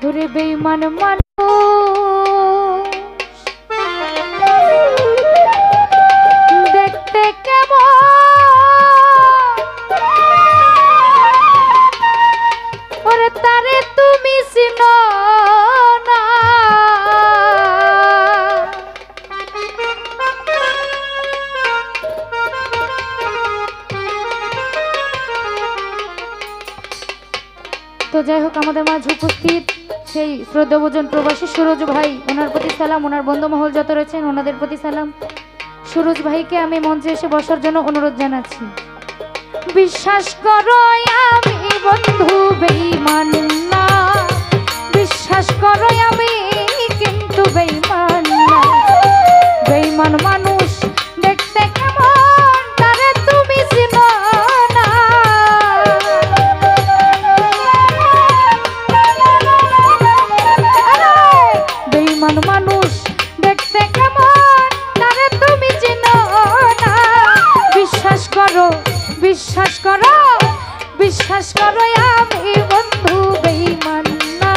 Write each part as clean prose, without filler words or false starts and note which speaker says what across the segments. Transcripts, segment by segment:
Speaker 1: ওরে বেঈমান মানুষ দেখতে কেমন ওরে তারে তুমি চিনো না তো যাই হোক আমাদের মাঝে উপস্থিত সেই শ্রদ্ধাভাজন প্রবাসী সুরজ ভাই, ওনার প্রতি সালাম। ওনার বন্ধুমহল যত রয়েছেন ওনাদের প্রতি সালাম। সুরজ ভাইকে আমি মঞ্চে এসে বসার জন্য অনুরোধ জানাচ্ছি। বিশ্বাস করো আমি বন্ধু বেঈমান না, বিশ্বাস করো আমি কিন্তু বেঈমান না। বেঈমান মানুষ দেখতে কেমন তারে তুমি চিনো না। বেঈমান মানুষ দেখতে কেমন তারে তুমি চিনো না। বিশ্বাস করো, বিশ্বাস করো, বিশ্বাস করো আমি বন্ধু বেঈমান না,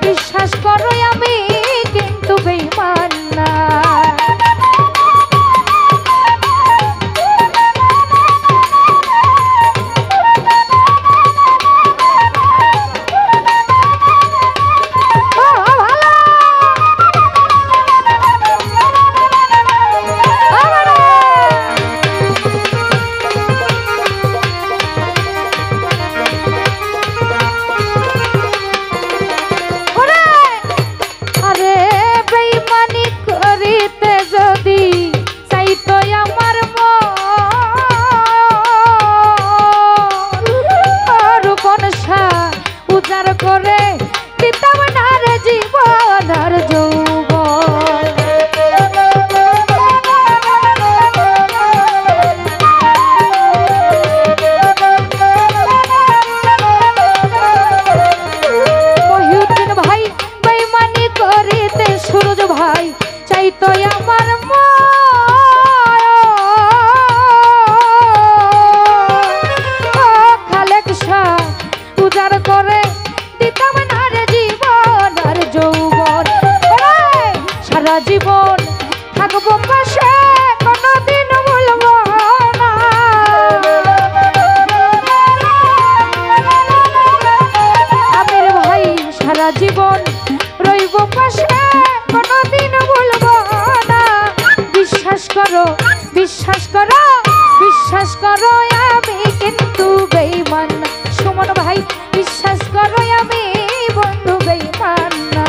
Speaker 1: বিশ্বাস করো আমি কিন্তু বেঈমান না। করে দিতাম না রে জীবন আর যৌবন। মহিউদ্দিন ভাই বেঈমানি করিতে সুরজ ভাই চাইতো আমার খালেক শাহ উজাড় করে সারা জীবন থাকবো পাশে কোনদিন ভুলবো না। আমির ভাই সারা জীবন রইব পাশে কোনদিন ভুলবো না। বিশ্বাস করো, বিশ্বাস করো, বিশ্বাস করো আমি কিন্তু বেঈমান না। সুমন ভাই বিশ্বাস করো আমি বন্ধু বেঈমান না।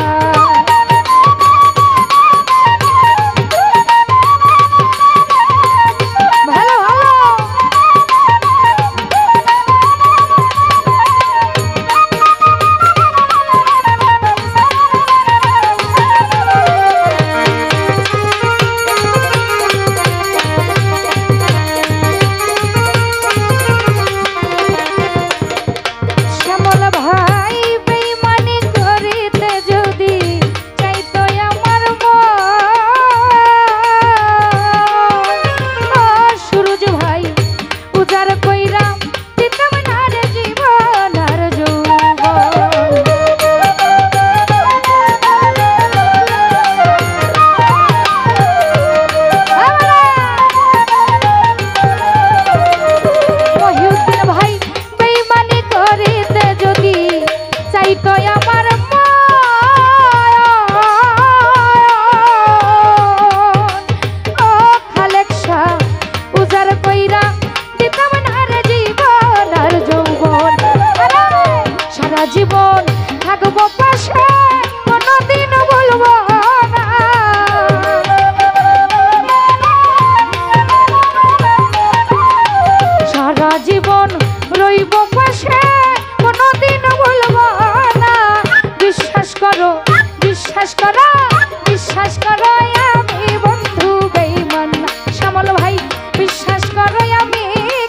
Speaker 1: জীবন থাকবো পাশে কোনদিন ভুলবো না। সারা জীবন রইব পাশে কোনদিন ভুলবো না। বিশ্বাস করো, বিশ্বাস করো, বিশ্বাস করো আমি বন্ধু বেঈমান না। শ্যামল ভাই বিশ্বাস করো আমি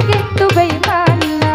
Speaker 1: কিন্তু বেঈমান না।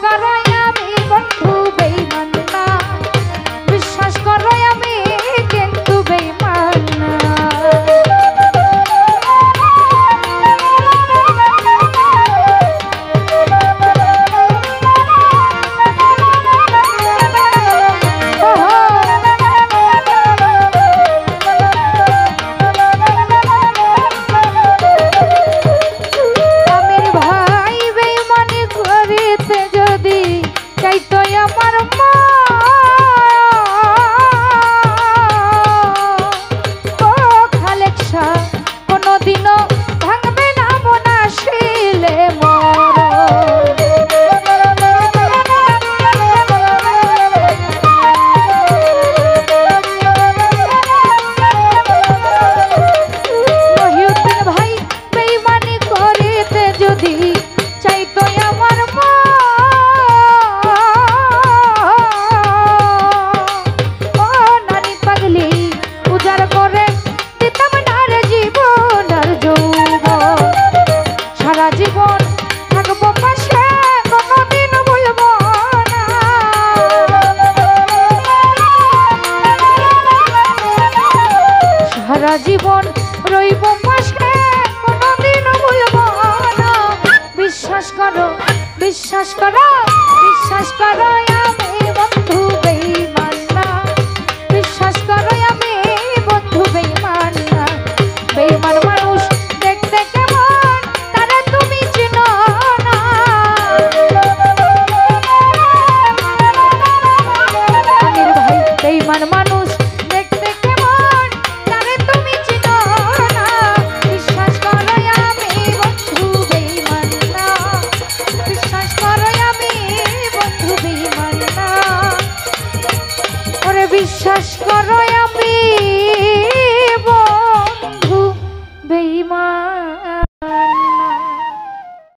Speaker 1: করো আমি বন্ধু বেঈমান না, বিশ্বাস করো আমি কিন্তু বেঈমান না। জীবন রইব পাশে কোনদিন ভুলব না। বিশ্বাস করো বিশ্বাস করো বিশ্বাস করো আমি বন্ধু বেঈমান না, বিশ্বাস করো আমি বন্ধু বেঈমান না। বেঈমান মানুষ দেখতে কেমন তারা তুমি চিনো না। আমির ভাই বেঈমান মানুষ